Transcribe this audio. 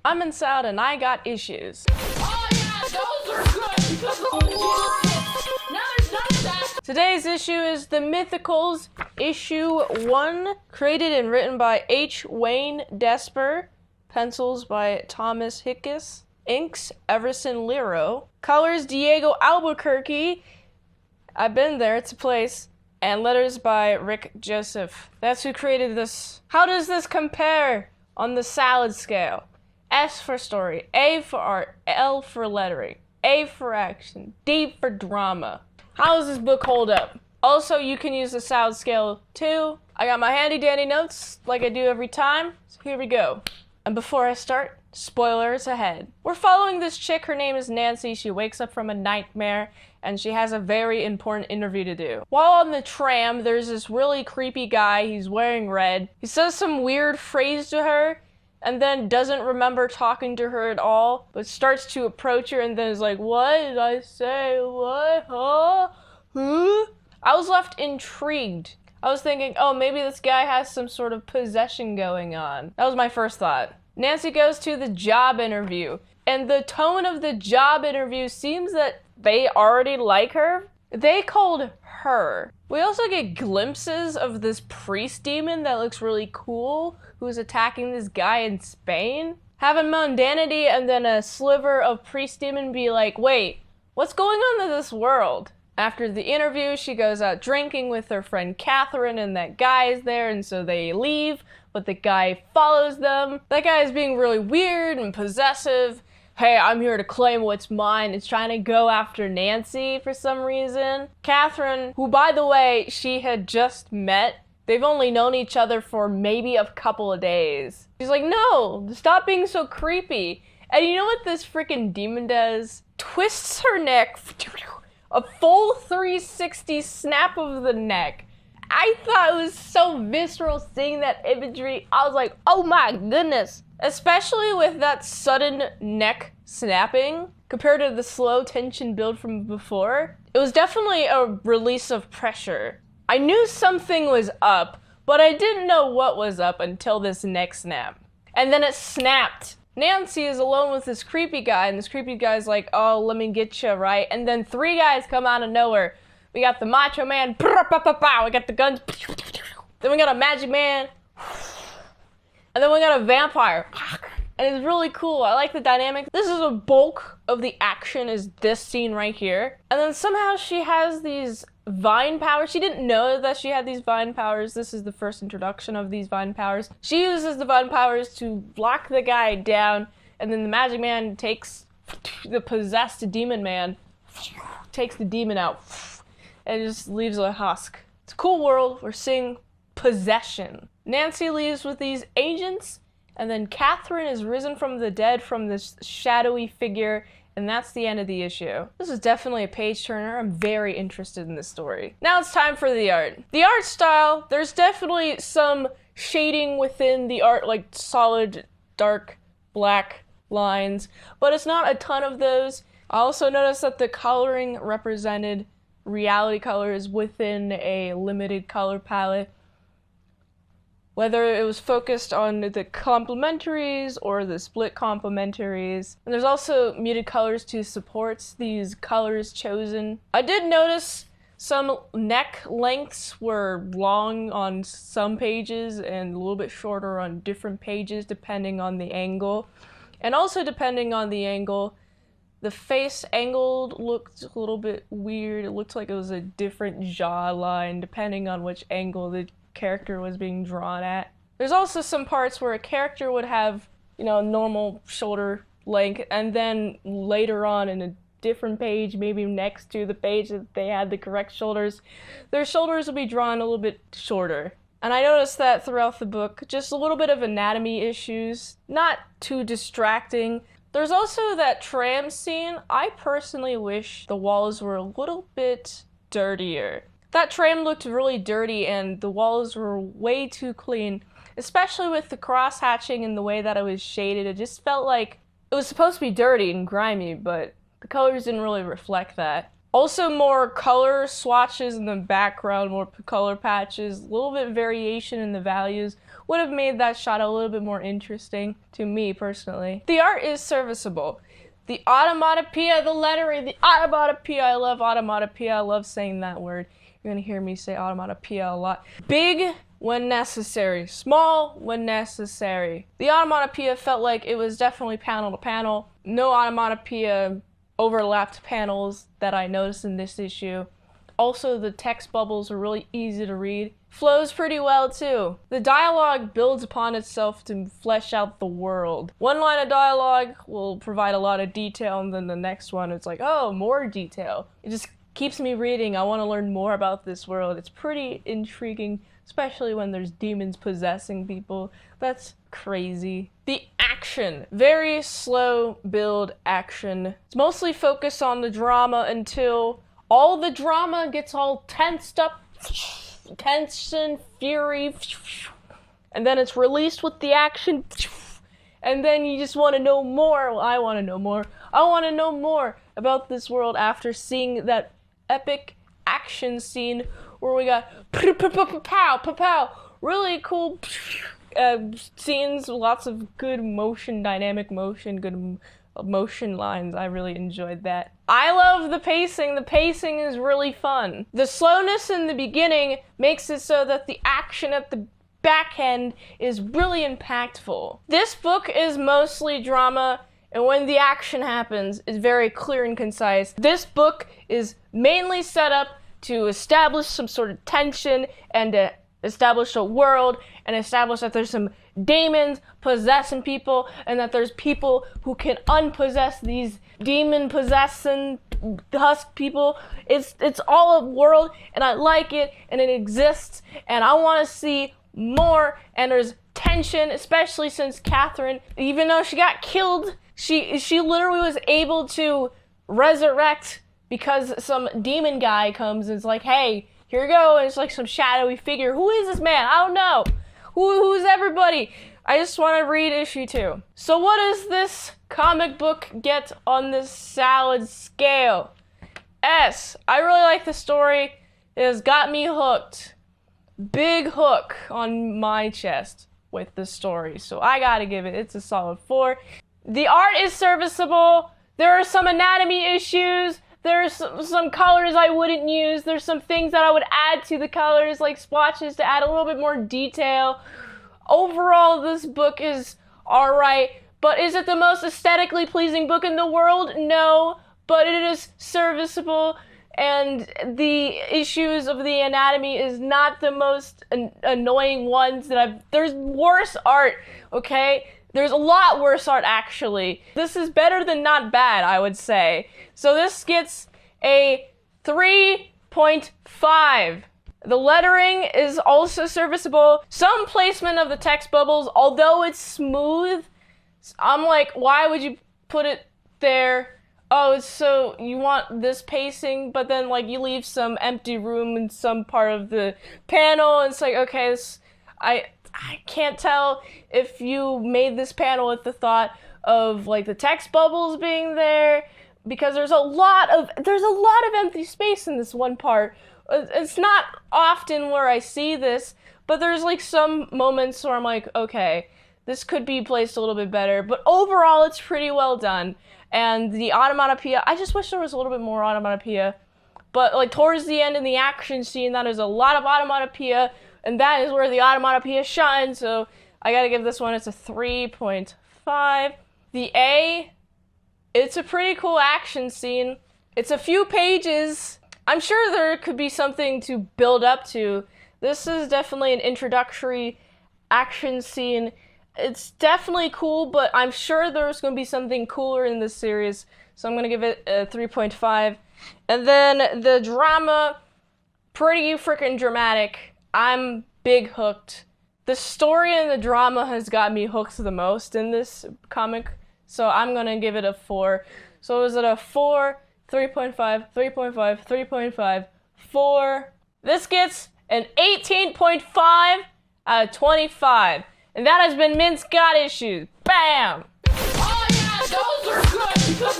I'm inside and I got issues. Oh yeah, those are good because of the legit. Now there's none of that. Today's issue is the Mythicals, issue 1, created and written by H. Wayne Desper, pencils by Thomas Hickes, inks Everson Lero, colors Diego Albuquerque, I've been there, it's a place, and letters by Rick Joseph. That's who created this. How does this compare on the salad scale? S for story, A for art, L for lettering, A for action, D for drama. How does this book hold up? Also, you can use the salad scale too. I got my handy dandy notes like I do every time, so here we go. And before I start, spoilers ahead. We're following this chick, her name is Nancy. She wakes up from a nightmare and she has a very important interview to do. While on the tram, there's this really creepy guy, he's wearing red. He says some weird phrase to her and then doesn't remember talking to her at all, but starts to approach her and then is like, what did I say? What? Huh? Huh? I was left intrigued. I was thinking, oh, maybe this guy has some sort of possession going on. That was my first thought. Nancy goes to the job interview, and the tone of the job interview seems that they already like her. They called her. We also get glimpses of this priest demon that looks really cool, who's attacking this guy in Spain. Having mundanity and then a sliver of priest demon be like, wait, what's going on in this world? After the interview, she goes out drinking with her friend Catherine, and that guy is there, and so they leave, but the guy follows them. That guy is being really weird and possessive. Hey, I'm here to claim what's mine. It's trying to go after Nancy for some reason. Catherine, who by the way, she had just met. They've only known each other for maybe a couple of days. She's like, no, stop being so creepy. And you know what this freaking demon does? Twists her neck. A full 360 snap of the neck. I thought it was so visceral seeing that imagery. I was like, oh my goodness. Especially with that sudden neck snapping compared to the slow tension build from before. It was definitely a release of pressure. I knew something was up, but I didn't know what was up until this neck snap. And then it snapped. Nancy is alone with this creepy guy, and this creepy guy's like, oh, let me get you, right? And then 3 guys come out of nowhere. We got the Macho Man, we got the guns, then we got a Magic Man, and then we got a vampire. And it's really cool. I like the dynamic. This is a bulk of the action is this scene right here. And then somehow she has these vine powers. She didn't know that she had these vine powers. This is the first introduction of these vine powers. She uses the vine powers to lock the guy down, and then the Magic Man takes the possessed demon man, takes the demon out, and just leaves a husk. It's a cool world. We're seeing possession. Nancy leaves with these agents, and then Catherine is risen from the dead from this shadowy figure, and that's the end of the issue. This is definitely a page turner. I'm very interested in this story. Now it's time for the art. The art style, there's definitely some shading within the art, like solid, dark, black lines, but it's not a ton of those. I also noticed that the coloring represented reality colors within a limited color palette. Whether it was focused on the complementaries or the split complementaries. And there's also muted colors to support these colors chosen. I did notice some neck lengths were long on some pages and a little bit shorter on different pages depending on the angle. And also depending on the angle, the face angled looked a little bit weird. It looked like it was a different jawline depending on which angle the character was being drawn at. There's also some parts where a character would have, you know, normal shoulder length, and then later on in a different page, maybe next to the page that they had the correct shoulders, their shoulders will be drawn a little bit shorter. And I noticed that throughout the book, just a little bit of anatomy issues, not too distracting. There's also that tram scene. I personally wish the walls were a little bit dirtier. That tram looked really dirty and the walls were way too clean, especially with the cross-hatching and the way that it was shaded. It just felt like it was supposed to be dirty and grimy, but the colors didn't really reflect that. Also more color swatches in the background, more color patches, a little bit variation in the values, would have made that shot a little bit more interesting to me personally. The art is serviceable. The automatopoeia, the lettering, the automatopoeia, I love automatopoeia, I love saying that word. You're gonna hear me say automatopoeia a lot. Big when necessary, small when necessary. The automatopoeia felt like it was definitely panel to panel. No automatopoeia overlapped panels that I noticed in this issue. Also, the text bubbles are really easy to read. Flows pretty well too. The dialogue builds upon itself to flesh out the world. One line of dialogue will provide a lot of detail, and then the next one it's like, oh, more detail. It just keeps me reading. I want to learn more about this world. It's pretty intriguing, especially when there's demons possessing people. That's crazy. The action. Very slow build action. It's mostly focused on the drama until all the drama gets all tensed up, tension, fury, and then it's released with the action, and then you just want to know more. Well, I want to know more. I want to know more about this world after seeing that epic action scene where we got pow, pow, really cool scenes, lots of good motion, dynamic motion, good motion lines. I really enjoyed that. I love the pacing. The pacing is really fun. The slowness in the beginning makes it so that the action at the back end is really impactful. This book is mostly drama, and when the action happens, it's very clear and concise. This book is mainly set up to establish some sort of tension and to establish a world and establish that there's some demons possessing people and that there's people who can unpossess these demon possessing husk people. It's all a world, and I like it, and it exists, and I want to see more. And there's tension, especially since Catherine, even though she got killed, she literally was able to resurrect because some demon guy comes and is like, hey, here you go, and it's like some shadowy figure. Who is this man? I don't know. Who's everybody? I just want to read issue 2. So what does this comic book get on this salad scale? S. I really like the story. It has got me hooked. Big hook on my chest with the story. So I gotta give it. It's a solid 4. The art is serviceable. There are some anatomy issues. There's some colors I wouldn't use. There's some things that I would add to the colors, like splotches to add a little bit more detail. Overall, this book is alright, but is it the most aesthetically pleasing book in the world? No, but it is serviceable, and the issues of the anatomy is not the most annoying ones that there's worse art, okay? There's a lot worse art, actually. This is better than not bad, I would say. So this gets a 3.5. The lettering is also serviceable. Some placement of the text bubbles, although it's smooth, I'm like, why would you put it there? Oh, so you want this pacing, but then like you leave some empty room in some part of the panel, and it's like, okay, I can't tell if you made this panel with the thought of like the text bubbles being there, because there's a lot of empty space in this one part. It's not often where I see this, but there's like some moments where I'm like, okay, this could be placed a little bit better, but overall it's pretty well done. And the automatopoeia, I just wish there was a little bit more automatopoeia, but like towards the end in the action scene, that is a lot of automatopoeia, and that is where the automatopoeia shines, so I gotta give this one, it's a 3.5. The A, it's a pretty cool action scene. It's a few pages. I'm sure there could be something to build up to. This is definitely an introductory action scene. It's definitely cool, but I'm sure there's going to be something cooler in this series, so I'm going to give it a 3.5. And then the drama, pretty freaking dramatic. I'm big hooked. The story and the drama has got me hooked the most in this comic, so I'm going to give it a 4. So is it a 4, 3.5, 3.5, 3.5, 4? This gets an 18.5 out of 25. And that has been Min's Got Issues. Bam! Oh yeah, those are good because